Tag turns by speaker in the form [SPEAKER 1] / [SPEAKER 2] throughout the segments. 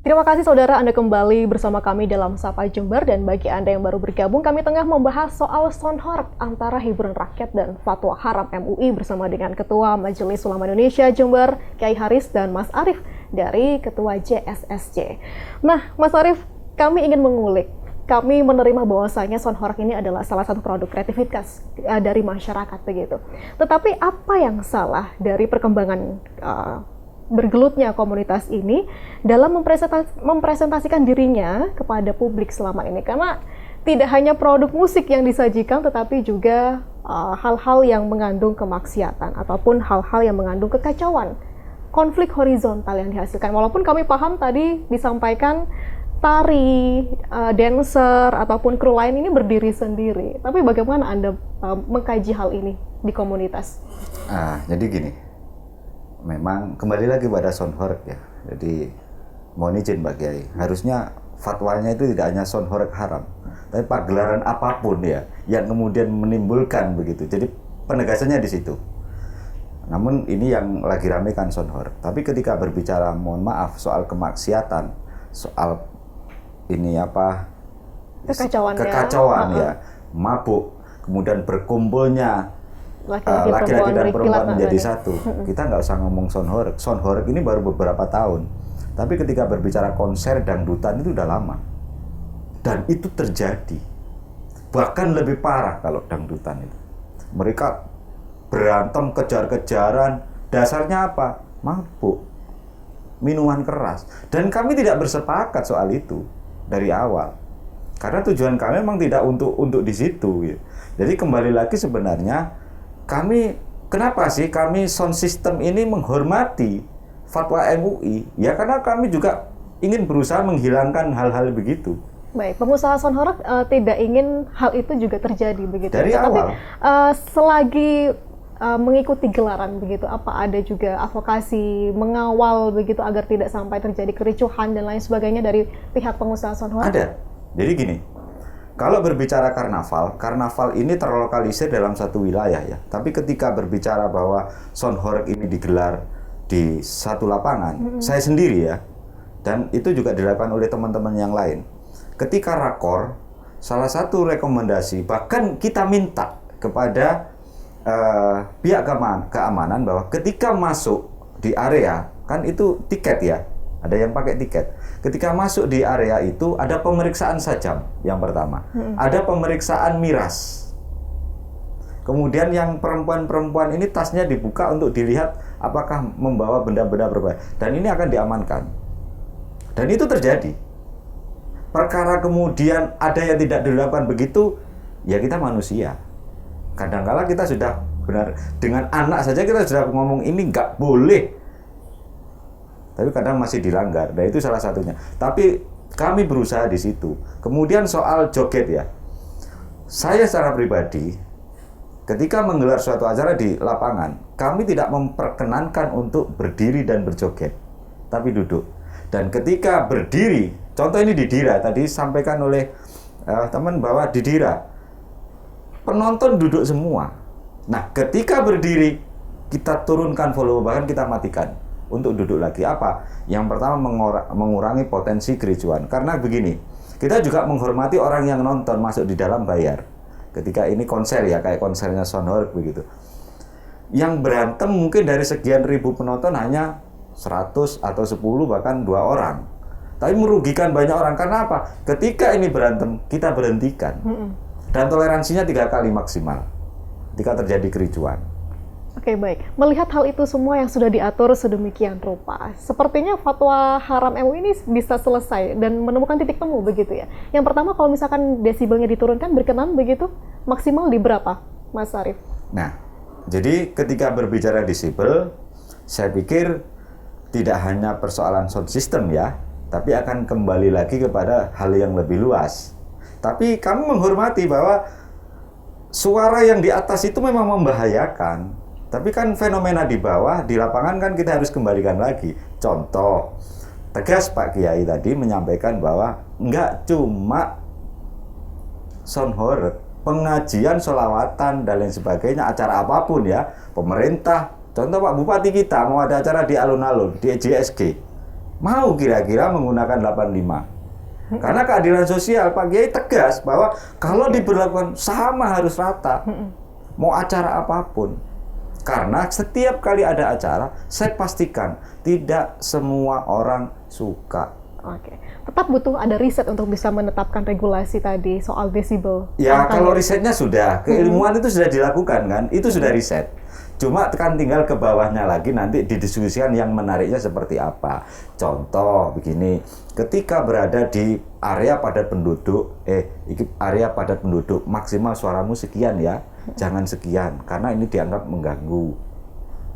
[SPEAKER 1] Terima kasih saudara, Anda kembali bersama kami dalam Sapa Jember, dan bagi Anda yang baru bergabung, kami tengah membahas soal sonhoreg antara hiburan rakyat dan fatwa haram MUI bersama dengan Ketua Majelis Ulama Indonesia Jember, Kiai Haris, dan Mas Arief dari Ketua JSSC. Nah, Mas Arief, kami ingin mengulik. Kami menerima bahwasanya sonhoreg ini adalah salah satu produk kreativitas dari masyarakat begitu. Tetapi apa yang salah dari perkembangan bergelutnya komunitas ini dalam mempresentasikan dirinya kepada publik selama ini? Karena tidak hanya produk musik yang disajikan, tetapi juga hal-hal yang mengandung kemaksiatan ataupun hal-hal yang mengandung kekacauan, konflik horizontal yang dihasilkan. Walaupun kami paham tadi disampaikan tari, dancer, ataupun kru lain ini berdiri sendiri. Tapi bagaimana Anda mengkaji hal ini di komunitas?
[SPEAKER 2] Jadi gini, memang kembali lagi pada sonhoreg ya. Jadi mohon izin Mbak Kiai, harusnya fatwanya itu tidak hanya sonhoreg haram, tapi pagelaran apapun ya yang kemudian menimbulkan begitu. Jadi penegasannya di situ. Namun ini yang lagi rame kan sonhoreg. Tapi ketika berbicara mohon maaf soal kemaksiatan, soal ini kekacauan ya, mabuk, kemudian berkumpulnya laki-laki dan perempuan menjadi satu. Kita nggak usah ngomong sonhoreg. Sonhoreg ini baru beberapa tahun. Tapi ketika berbicara konser dangdutan itu udah lama. Dan itu terjadi. Bahkan lebih parah kalau dangdutan itu. Mereka berantem, kejar-kejaran. Dasarnya apa? Mabuk. Minuman keras. Dan kami tidak bersepakat soal itu dari awal. Karena tujuan kami memang tidak untuk di situ. Gitu. Jadi kembali lagi sebenarnya kenapa sih kami sound system ini menghormati fatwa MUI? Ya karena kami juga ingin berusaha menghilangkan hal-hal begitu.
[SPEAKER 1] Baik, pengusaha sonhoreg tidak ingin hal itu juga terjadi begitu.
[SPEAKER 2] Dari awal.
[SPEAKER 1] Selagi mengikuti gelaran begitu, apa ada juga advokasi mengawal begitu agar tidak sampai terjadi kericuhan dan lain sebagainya dari pihak pengusaha sonhoreg?
[SPEAKER 2] Ada. Jadi gini. Kalau berbicara karnaval ini terlokalisir dalam satu wilayah ya. Tapi ketika berbicara bahwa sonhoreg ini digelar di satu lapangan, saya sendiri ya, dan itu juga dilakukan oleh teman-teman yang lain. Ketika rakor, salah satu rekomendasi, bahkan kita minta kepada pihak keamanan bahwa ketika masuk di area, kan itu tiket ya, ada yang pakai tiket. Ketika masuk di area itu ada pemeriksaan sajam yang pertama, ada pemeriksaan miras. Kemudian yang perempuan-perempuan ini tasnya dibuka untuk dilihat apakah membawa benda-benda berbahaya. Dan ini akan diamankan. Dan itu terjadi. Perkara kemudian ada yang tidak dilakukan begitu, ya kita manusia. Kadang-kala kita sudah benar, dengan anak saja kita sudah ngomong ini nggak boleh. Tapi kadang masih dilanggar. Nah itu salah satunya. Tapi kami berusaha di situ. Kemudian soal joget ya. Saya secara pribadi, ketika menggelar suatu acara di lapangan, kami tidak memperkenankan untuk berdiri dan berjoget, tapi duduk. Dan ketika berdiri, contoh ini di Dira, tadi sampaikan oleh teman bahwa di Dira, penonton duduk semua. Nah ketika berdiri, kita turunkan volume, bahkan kita matikan. Untuk duduk lagi. Apa? Yang pertama mengurangi potensi kericuan. Karena begini, kita juga menghormati orang yang nonton masuk di dalam bayar. Ketika ini konser ya, kayak konsernya sonhoreg begitu. Yang berantem mungkin dari sekian ribu penonton hanya 100 atau 10 bahkan 2 orang. Tapi merugikan banyak orang. Karena apa? Ketika ini berantem, kita berhentikan. Dan toleransinya 3 kali maksimal. Ketika terjadi kericuan.
[SPEAKER 1] Oke, baik. Melihat hal itu semua yang sudah diatur sedemikian rupa, sepertinya fatwa haram MUI ini bisa selesai dan menemukan titik temu begitu ya. Yang pertama, kalau misalkan desibelnya diturunkan, berkenan begitu, maksimal di berapa, Mas Arief?
[SPEAKER 2] Nah, jadi ketika berbicara desibel, saya pikir tidak hanya persoalan sound system ya, tapi akan kembali lagi kepada hal yang lebih luas. Tapi kami menghormati bahwa suara yang di atas itu memang membahayakan. Tapi kan fenomena di bawah, di lapangan kan kita harus kembalikan lagi. Contoh, tegas Pak Kiai tadi menyampaikan bahwa nggak cuma sonhoreg, pengajian, sholawatan, dan lain sebagainya, acara apapun ya, pemerintah, contoh Pak Bupati kita mau ada acara di alun-alun, di JSG, mau kira-kira menggunakan 85? Karena keadilan sosial Pak Kiai tegas bahwa kalau diberlakukan sama harus rata, mau acara apapun. Karena setiap kali ada acara, saya pastikan tidak semua orang suka.
[SPEAKER 1] Oke, tetap butuh ada riset untuk bisa menetapkan regulasi tadi soal desibel.
[SPEAKER 2] Ya kalau risetnya sudah, keilmuan itu sudah dilakukan kan, itu sudah riset. Cuma kan tinggal ke bawahnya lagi nanti didiskusikan yang menariknya seperti apa. Contoh begini, ketika berada di area padat penduduk, area padat penduduk maksimal suaramu sekian ya, jangan sekian, karena ini dianggap mengganggu.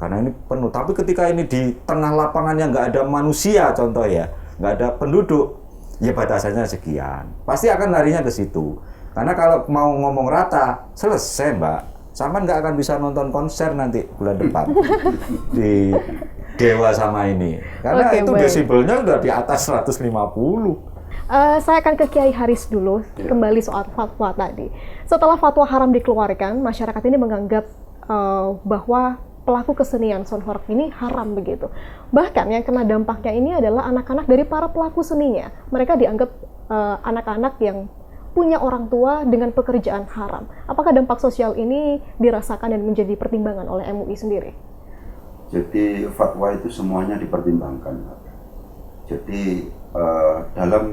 [SPEAKER 2] Karena ini penuh. Tapi ketika ini di tengah lapangan yang nggak ada manusia, contoh ya, nggak ada penduduk, ya batasannya sekian. Pasti akan larinya ke situ. Karena kalau mau ngomong rata, selesai Mbak. Sama nggak akan bisa nonton konser nanti bulan depan di Dewa sama ini. Karena itu desibelnya udah di atas 150.
[SPEAKER 1] Saya akan ke Kiai Haris dulu, kembali soal fatwa tadi. Setelah fatwa haram dikeluarkan, masyarakat ini menganggap bahwa pelaku kesenian Sonhoreg ini haram begitu. Bahkan yang kena dampaknya ini adalah anak-anak dari para pelaku seninya. Mereka dianggap anak-anak yang punya orang tua dengan pekerjaan haram. Apakah dampak sosial ini dirasakan dan menjadi pertimbangan oleh MUI sendiri?
[SPEAKER 3] Jadi fatwa itu semuanya dipertimbangkan. Jadi dalam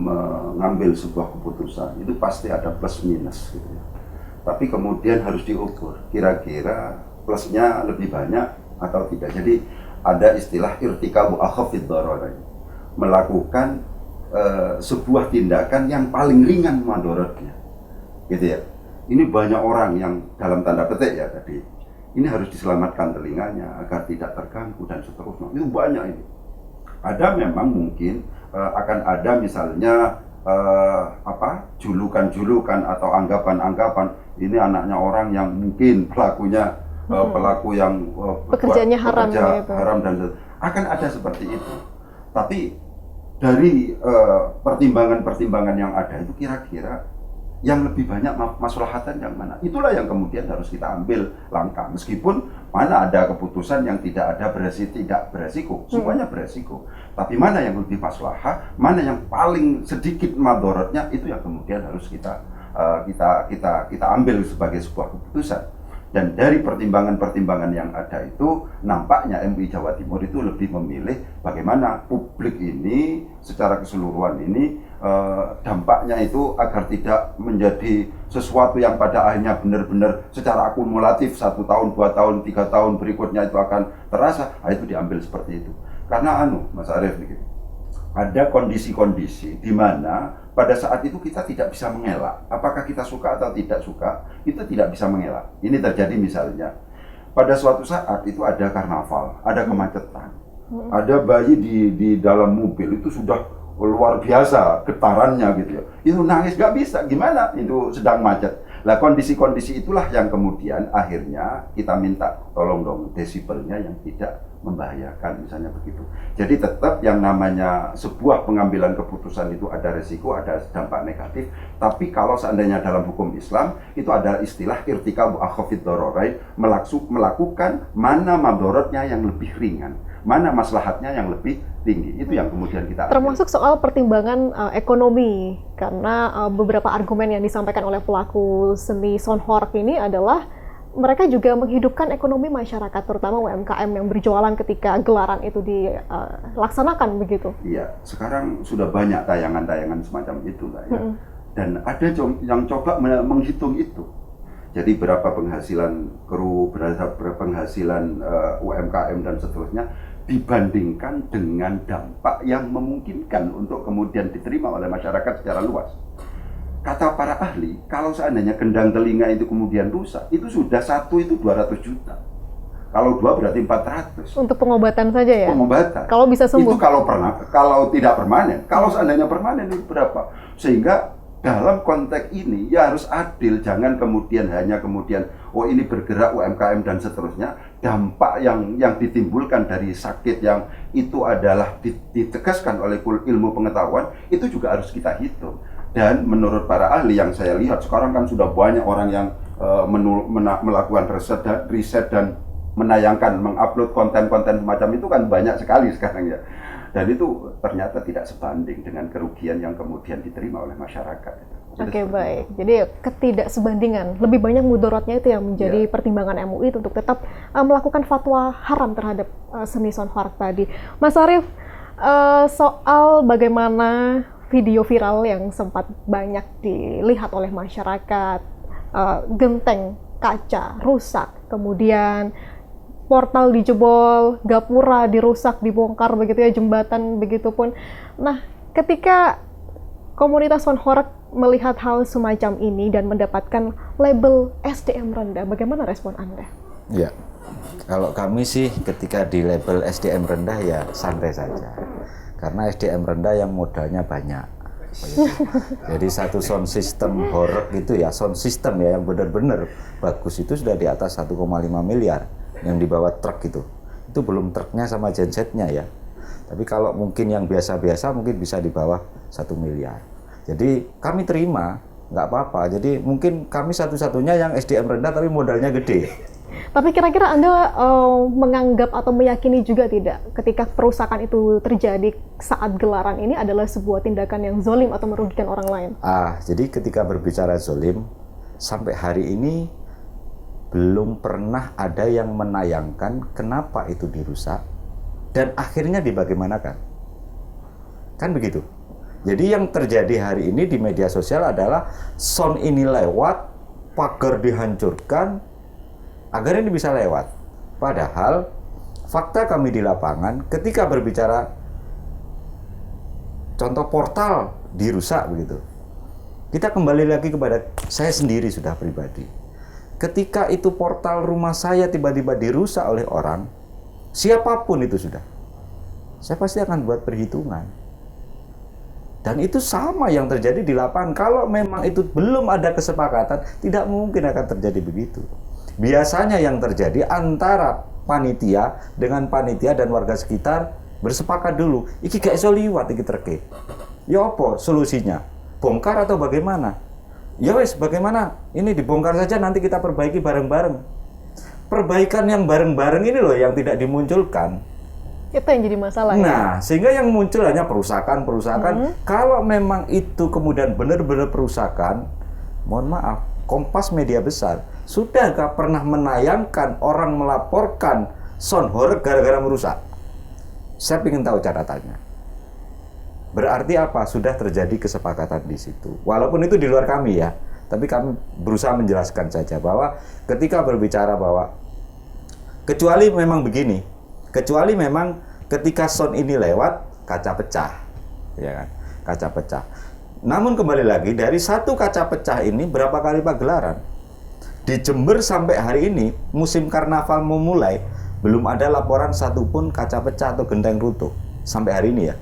[SPEAKER 3] mengambil sebuah keputusan itu pasti ada plus minus gitu ya. Tapi kemudian harus diukur kira-kira plusnya lebih banyak atau tidak. Jadi ada istilah irtikabu akhafid dararain, melakukan sebuah tindakan yang paling ringan madorotnya, gitu ya. Ini banyak orang yang dalam tanda petik ya tadi, ini harus diselamatkan telinganya agar tidak terganggu dan seterusnya. Itu banyak ini. Ada memang mungkin akan ada misalnya julukan-julukan atau anggapan-anggapan ini anaknya orang yang mungkin pelakunya pelaku yang
[SPEAKER 1] pekerjaannya haram,
[SPEAKER 3] haram dan akan ada seperti itu. Tapi dari pertimbangan-pertimbangan yang ada itu kira-kira yang lebih banyak maslahatan yang mana? Itulah yang kemudian harus kita ambil langkah. Meskipun mana ada keputusan yang tidak beresiko, semuanya beresiko. Tapi mana yang lebih maslahah, mana yang paling sedikit madorotnya, itu yang kemudian harus kita ambil sebagai sebuah keputusan. Dan dari pertimbangan-pertimbangan yang ada itu, nampaknya MUI Jawa Timur itu lebih memilih bagaimana publik ini secara keseluruhan ini dampaknya itu agar tidak menjadi sesuatu yang pada akhirnya benar-benar secara akumulatif 1 tahun, 2 tahun, 3 tahun berikutnya itu akan terasa. Itu diambil seperti itu. Karena Mas Arief, ada kondisi-kondisi di mana pada saat itu kita tidak bisa mengelak. Apakah kita suka atau tidak suka, kita tidak bisa mengelak. Ini terjadi misalnya, pada suatu saat itu ada karnaval, ada kemacetan. Ada bayi di dalam mobil, itu sudah luar biasa getarannya gitu ya. Itu nangis gak bisa, gimana? Itu sedang macet. Nah kondisi-kondisi itulah yang kemudian akhirnya kita minta tolong dong desibelnya yang tidak membahayakan, misalnya begitu. Jadi tetap yang namanya sebuah pengambilan keputusan itu ada resiko, ada dampak negatif. Tapi kalau seandainya dalam hukum Islam itu ada istilah irtikabu akhafid dararain, melakukan mana madorotnya yang lebih ringan, mana maslahatnya yang lebih tinggi. Itu yang kemudian kita ambil.
[SPEAKER 1] Termasuk soal pertimbangan ekonomi, karena beberapa argumen yang disampaikan oleh pelaku seni Sonhoreg ini adalah mereka juga menghidupkan ekonomi masyarakat, terutama UMKM yang berjualan ketika gelaran itu dilaksanakan begitu.
[SPEAKER 3] Iya, sekarang sudah banyak tayangan-tayangan semacam itu lah ya. Dan ada yang coba menghitung itu. Jadi berapa penghasilan kru, berapa penghasilan UMKM dan seterusnya dibandingkan dengan dampak yang memungkinkan untuk kemudian diterima oleh masyarakat secara luas. Kata para ahli, kalau seandainya gendang telinga itu kemudian rusak, itu sudah satu itu 200 juta. Kalau 2 berarti 400.
[SPEAKER 1] Untuk pengobatan saja ya?
[SPEAKER 3] Pengobatan.
[SPEAKER 1] Kalau bisa sembuh.
[SPEAKER 3] Itu kalau tidak permanen. Kalau seandainya permanen itu berapa? Sehingga dalam konteks ini ya harus adil, jangan kemudian hanya kemudian ini bergerak UMKM dan seterusnya. Dampak yang ditimbulkan dari sakit yang itu adalah ditegaskan oleh ilmu pengetahuan, itu juga harus kita hitung. Dan menurut para ahli yang saya lihat sekarang kan sudah banyak orang yang melakukan riset dan menayangkan, mengupload konten-konten semacam itu kan banyak sekali sekarang ya. Dan itu ternyata tidak sebanding dengan kerugian yang kemudian diterima oleh masyarakat.
[SPEAKER 1] Oke, baik. Jadi ketidaksebandingan, lebih banyak mudaratnya itu yang menjadi pertimbangan MUI untuk tetap melakukan fatwa haram terhadap seni Sonhoreg tadi. Mas Arief, soal bagaimana video viral yang sempat banyak dilihat oleh masyarakat, genteng kaca rusak, kemudian portal dijebol, gapura dirusak, dibongkar begitu ya, jembatan begitupun. Nah, ketika komunitas Sonhoreg melihat hal semacam ini dan mendapatkan label SDM rendah, bagaimana respon Anda?
[SPEAKER 2] Ya, kalau kami sih ketika di label SDM rendah ya santai saja. Karena SDM rendah yang modalnya banyak. Jadi satu sound system horeg itu ya, sound system ya yang benar-benar bagus itu sudah di atas 1,5 miliar yang dibawa truk itu. Itu belum truknya sama gensetnya ya. Tapi kalau mungkin yang biasa-biasa mungkin bisa di bawah 1 miliar. Jadi kami terima, nggak apa-apa. Jadi mungkin kami satu-satunya yang SDM rendah tapi modalnya gede.
[SPEAKER 1] Tapi kira-kira Anda menganggap atau meyakini juga tidak ketika perusakan itu terjadi saat gelaran ini adalah sebuah tindakan yang zolim atau merugikan orang lain?
[SPEAKER 2] Jadi ketika berbicara zolim, sampai hari ini belum pernah ada yang menayangkan kenapa itu dirusak dan akhirnya dibagaimanakan. Kan begitu. Jadi yang terjadi hari ini di media sosial adalah sound ini lewat, pagar dihancurkan, agar ini bisa lewat. Padahal fakta kami di lapangan ketika berbicara contoh portal dirusak begitu. Kita kembali lagi kepada saya sendiri sudah pribadi. Ketika itu portal rumah saya tiba-tiba dirusak oleh orang, siapapun itu sudah, saya pasti akan buat perhitungan. Dan itu sama yang terjadi di lapangan. Kalau memang itu belum ada kesepakatan, tidak mungkin akan terjadi begitu. Biasanya yang terjadi antara panitia dengan panitia dan warga sekitar bersepakat dulu. Iki gak iso liwat iki treke. Ya apa solusinya? Bongkar atau bagaimana? Ya wes bagaimana? Ini dibongkar saja nanti kita perbaiki bareng-bareng. Perbaikan yang bareng-bareng ini loh yang tidak dimunculkan.
[SPEAKER 1] Itu yang jadi masalah.
[SPEAKER 2] Nah, sehingga yang muncul hanya perusakan. Kalau memang itu kemudian benar-benar perusakan, mohon maaf, Kompas media besar, sudahkah pernah menayangkan orang melaporkan Sonhoreg gara-gara merusak? Saya ingin tahu catatannya. Berarti apa? Sudah terjadi kesepakatan di situ. Walaupun itu di luar kami ya, tapi kami berusaha menjelaskan saja bahwa ketika berbicara bahwa kecuali memang begini, kecuali memang ketika sound ini lewat, kaca pecah, ya kan? Kaca pecah. Namun kembali lagi, dari satu kaca pecah ini berapa kali pagelaran? Di Jember sampai hari ini, musim karnaval memulai, belum ada laporan satupun kaca pecah atau genteng runtuh. Sampai hari ini ya.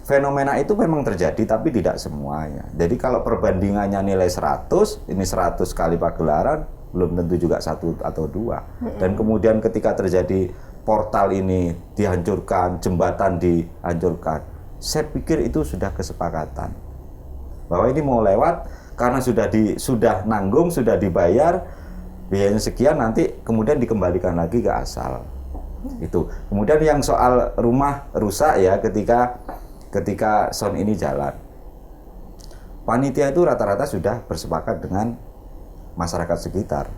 [SPEAKER 2] Fenomena itu memang terjadi, tapi tidak semuanya. Jadi kalau perbandingannya nilai 100, ini 100 kali pagelaran, belum tentu juga 1 atau 2. Dan kemudian ketika terjadi portal ini dihancurkan, jembatan dihancurkan. Saya pikir itu sudah kesepakatan. Bahwa ini mau lewat karena sudah nanggung, sudah dibayar, biayanya sekian nanti kemudian dikembalikan lagi ke asal. Itu. Kemudian yang soal rumah rusak ya ketika sound ini jalan. Panitia itu rata-rata sudah bersepakat dengan masyarakat sekitar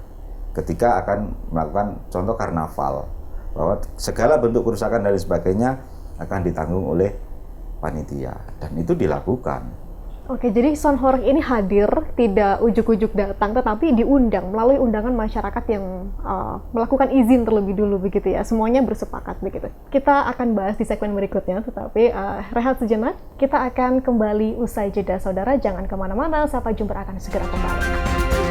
[SPEAKER 2] ketika akan melakukan contoh karnaval. Bahwa segala bentuk kerusakan dan sebagainya akan ditanggung oleh panitia dan itu dilakukan.
[SPEAKER 1] Oke, jadi Sonhoreg ini hadir tidak ujuk-ujuk datang, tetapi diundang melalui undangan masyarakat yang melakukan izin terlebih dulu begitu ya. Semuanya bersepakat begitu. Kita akan bahas di segmen berikutnya, tetapi rehat sejenak. Kita akan kembali usai jeda, saudara. Jangan kemana-mana. Sapa Jumber akan segera kembali.